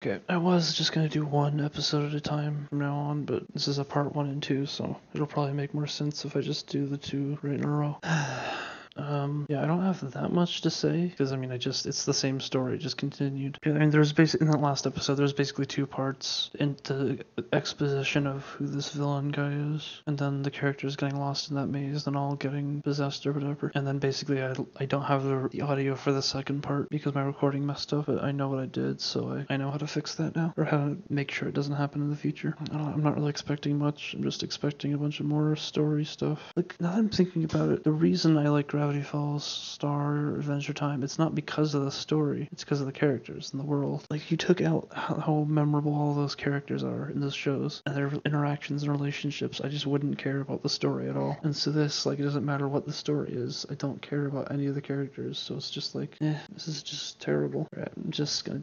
Okay, I was just gonna do one episode at a time from now on, but this is a part 1 and 2, so it'll probably make more sense if I just do the 2 right in a row. Yeah, I don't have that much to say, because, I mean, it's the same story, just continued. I mean, there's basically, in that last episode, there's basically 2 parts into exposition of who this villain guy is, and then the characters getting lost in that maze, and all getting possessed or whatever, and then basically I don't have the audio for the second part, because my recording messed up, but I know what I did, so I know how to fix that now, or how to make sure it doesn't happen in the future. I'm not really expecting much, I'm just expecting a bunch of more story stuff. Like, now that I'm thinking about it, the reason I like Gravity Falls, Star, Adventure Time, it's not because of the story, it's because of the characters and the world. Like, you took out how memorable all those characters are in those shows, and their interactions and relationships. I just wouldn't care about the story at all. And so this, like, it doesn't matter what the story is, I don't care about any of the characters, so it's just like, this is just terrible. Right, I'm just gonna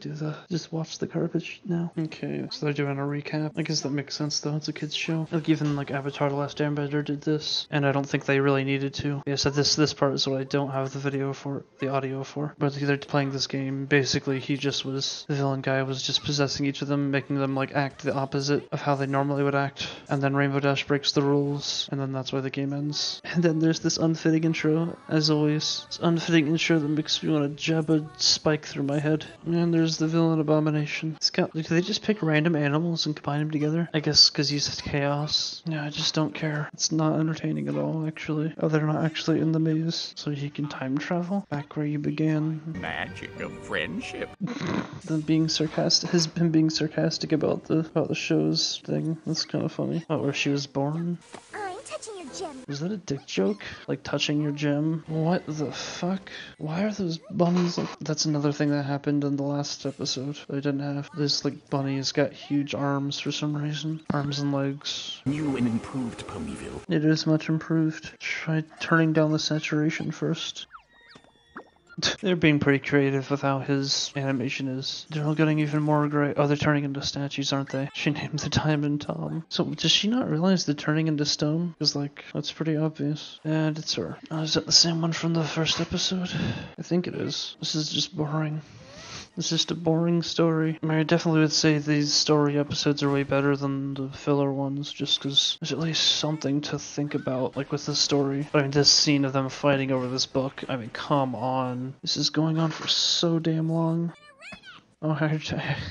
just watch the garbage now. Okay, so they're doing a recap. I guess that makes sense though, it's a kid's show. Like, even like Avatar: The Last Airbender did this, and I don't think they really needed to. Yeah, so this part is what I don't have the audio for. But they're playing this game. Basically, the villain guy was just possessing each of them, making them like act the opposite of how they normally would act. And then Rainbow Dash breaks the rules, and then that's why the game ends. And then there's this unfitting intro, as always. This unfitting intro that makes me want to jab a spike through my head. And there's the villain abomination. Like, do they just pick random animals and combine them together? I guess because you said chaos. Yeah, I just don't care. It's not entertaining at all, actually. Oh, they're not actually in the maze, so he can time travel back where you began. Magic of friendship. Him being sarcastic about the show's thing. That's kind of funny. Oh, where she was born. I'm touching your gem. Was that a dick joke? Like touching your gem? What the fuck? Why are those bunnies like... That's another thing that happened in the last episode that I didn't have. This like bunny's got huge arms for some reason. Arms and legs. New and improved Ponyville. It is much improved. Try turning down the saturation first. They're being pretty creative with how his animation is. They're all getting even more gray. Oh, they're turning into statues, aren't they? She named the Diamond Tom. So, does she not realize they're turning into stone? Because, like, that's pretty obvious. And it's her. Oh, is that the same one from the first episode? I think it is. This is just boring. It's just a boring story. I mean, I definitely would say these story episodes are way better than the filler ones, just because there's at least something to think about, like with the story. But I mean, this scene of them fighting over this book, I mean, come on. This is going on for so damn long. Oh, I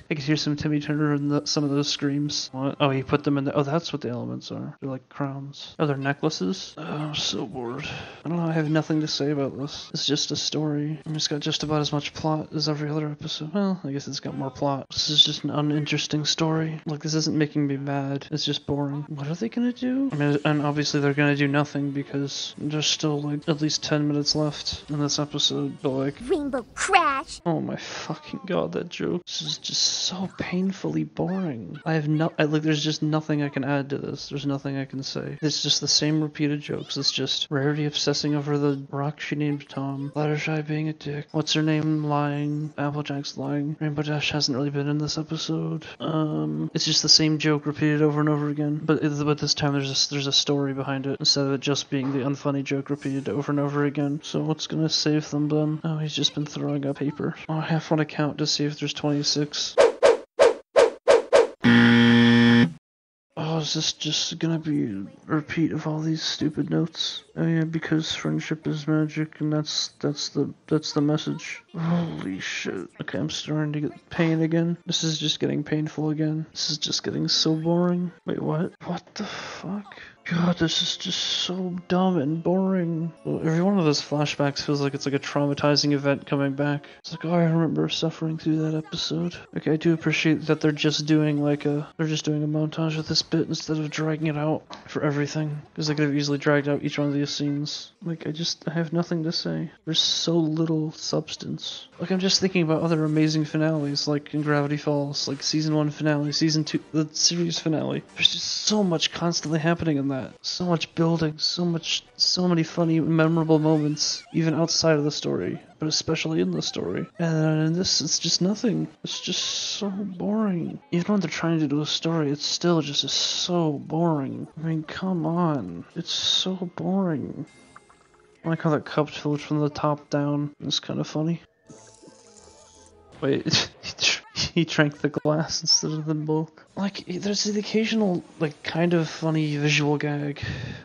could hear some Timmy Turner in some of those screams. What? Oh, he put them in the... Oh, that's what the elements are. They're like crowns. Oh, they're necklaces? Oh, I'm so bored. I don't know, I have nothing to say about this. It's just a story. It's got just about as much plot as every other episode. Well, I guess it's got more plot. This is just an uninteresting story. Like, this isn't making me mad. It's just boring. What are they gonna do? I mean, and obviously they're gonna do nothing because there's still, like, at least 10 minutes left in this episode. But, like... Rainbow Crash. Oh my fucking god, that joke. This is just so painfully boring. There's just nothing I can add to this. There's nothing I can say. It's just the same repeated jokes. It's just Rarity obsessing over the rock she named Tom. Fluttershy being a dick. What's her name lying. Applejack's lying. Rainbow Dash hasn't really been in this episode. It's just the same joke repeated over and over again. But this time there's a story behind it instead of it just being the unfunny joke repeated over and over again. So what's gonna save them then? Oh, he's just been throwing up paper. Oh, I have one account to see if there's 26. Oh, is this just gonna be a repeat of all these stupid notes? Oh yeah, because friendship is magic, and that's the message. Holy shit. Okay, I'm starting to get pain again. This is just getting painful again. This is just getting so boring. Wait, what? What the fuck? God, this is just so dumb and boring. Well, every one of those flashbacks feels like it's like a traumatizing event coming back. It's like, oh, I remember suffering through that episode. Okay, I do appreciate that they're just doing a montage of this bit instead of dragging it out for everything. Because they could have easily dragged out each one of these scenes. Like, I have nothing to say. There's so little substance. Like, I'm just thinking about other amazing finales, like in Gravity Falls, like Season 1 finale, Season 2, the series finale. There's just so much constantly happening in that. So much building, so many funny, memorable moments, even outside of the story, but especially in the story. And in this, it's just nothing. It's just so boring. Even when they're trying to do a story, it's still just so boring. I mean, come on. It's so boring. I like how that cup filled from the top down. It's kind of funny. Wait, he drank the glass instead of the milk. Like, there's the occasional, like, kind of funny visual gag,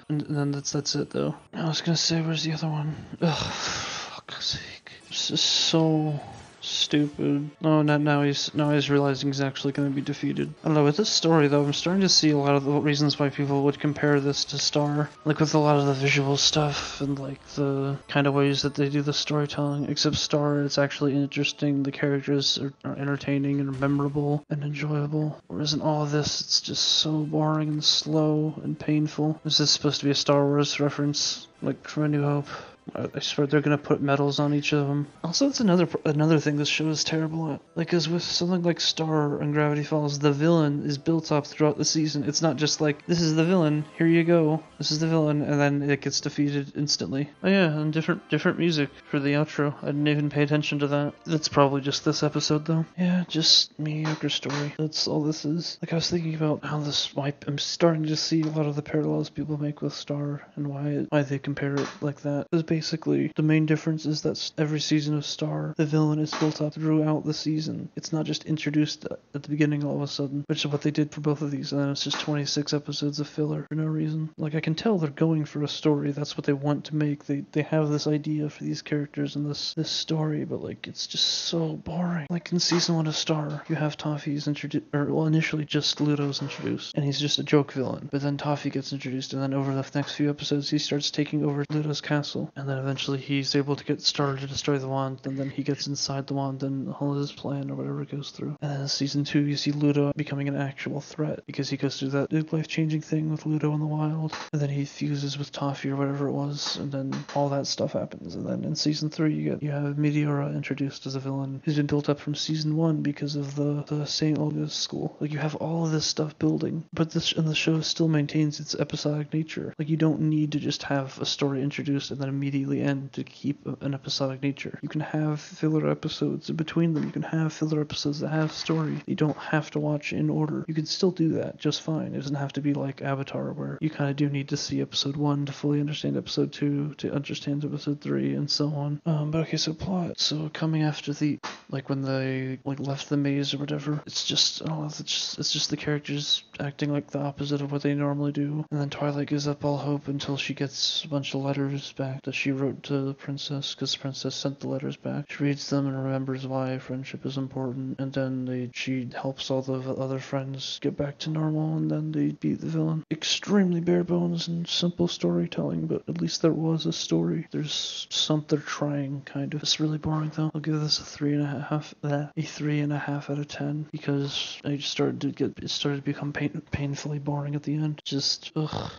and then that's it, though. I was gonna say, where's the other one? Ugh, for fuck's sake. This is so stupid. Oh, now he's realizing he's actually going to be defeated. I don't know, with this story though, I'm starting to see a lot of the reasons why people would compare this to Star. Like with a lot of the visual stuff and like the kind of ways that they do the storytelling. Except Star, it's actually interesting, the characters are entertaining and memorable and enjoyable. Whereas in all of this, it's just so boring and slow and painful. Is this supposed to be a Star Wars reference? Like from A New Hope? I swear they're gonna put medals on each of them. Also, that's another thing this show is terrible at. Like, cause with something like Star and Gravity Falls, the villain is built up throughout the season. It's not just like, this is the villain, here you go, this is the villain, and then it gets defeated instantly. Oh yeah, and different music for the outro. I didn't even pay attention to that. That's probably just this episode though. Yeah, just mediocre story. That's all this is. Like, I was thinking about how I'm starting to see a lot of the parallels people make with Star and why they compare it like that. Basically, the main difference is that every season of Star, the villain is built up throughout the season. It's not just introduced at the beginning all of a sudden, which is what they did for both of these, and then it's just 26 episodes of filler for no reason. Like, I can tell they're going for a story. That's what they want to make. They have this idea for these characters and this story, but like, it's just so boring. Like in season 1 of Star, you have Toffee's introduced, initially just Ludo's introduced, and he's just a joke villain. But then Toffee gets introduced, and then over the next few episodes, he starts taking over Ludo's castle. And then eventually he's able to get Star to destroy the wand, and then he gets inside the wand and all his plan or whatever goes through. And then in season 2 you see Ludo becoming an actual threat because he goes through that big life-changing thing with Ludo in the wild. And then he fuses with Toffee or whatever it was, and then all that stuff happens. And then in season 3 you have Meteora introduced as a villain who's been built up from season 1 because of the St. Olga's school. Like, you have all of this stuff building, but the show still maintains its episodic nature. Like, you don't need to just have a story introduced and then immediately end to keep an episodic nature. You can have filler episodes in between them. You can have filler episodes that have story. You don't have to watch in order. You can still do that just fine. It doesn't have to be like Avatar, where you kind of do need to see episode 1 to fully understand episode 2, to understand episode 3, and so on. But okay, so plot. So coming after when they left the maze or whatever, it's just, I don't know, it's just the characters acting like the opposite of what they normally do. And then Twilight gives up all hope until she gets a bunch of letters back that she wrote to the princess, because the princess sent the letters back. She reads them and remembers why friendship is important, and then she helps all the other friends get back to normal, and then they beat the villain. Extremely bare bones and simple storytelling, but at least there was a story. There's something trying, kind of. It's really boring though. I'll give this a 3.5 out of 10, because it started to become painfully boring at the end. Just,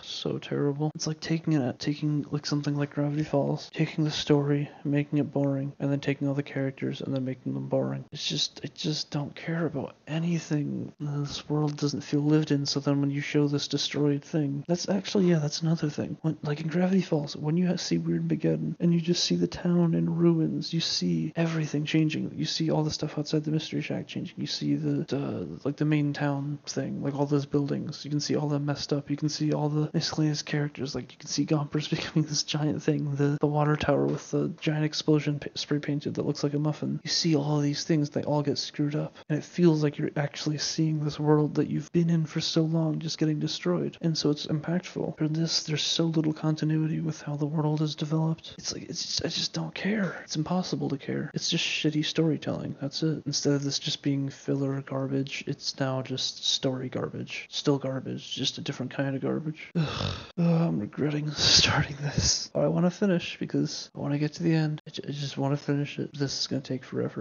so terrible. It's like taking like something like Gravity Falls, taking the story, making it boring, and then taking all the characters and then making them boring. I just don't care about anything. This world doesn't feel lived in, so then when you show this destroyed thing, that's another thing. Like in Gravity Falls, when you see Weird Mageddon, and you just see the town in ruins, you see everything changing. You see all the stuff outside the Mystery Shack changing. You see the main town thing, like all those buildings. You can see all them messed up. You can see all the miscellaneous characters. Like, you can see Gompers becoming this giant thing. The water tower with the giant explosion spray painted that looks like a muffin. You see all of these things, they all get screwed up. And it feels like you're actually seeing this world that you've been in for so long just getting destroyed. And so it's impactful. For this, there's so little continuity with how the world is developed. I just don't care. It's impossible to care. It's just shitty storytelling. That's it. Instead of this just being filler garbage, it's now just story garbage. Still garbage, just a different kind of garbage. I'm regretting starting this. But I want to finish because I want to get to the end. I just want to finish it. This is going to take forever.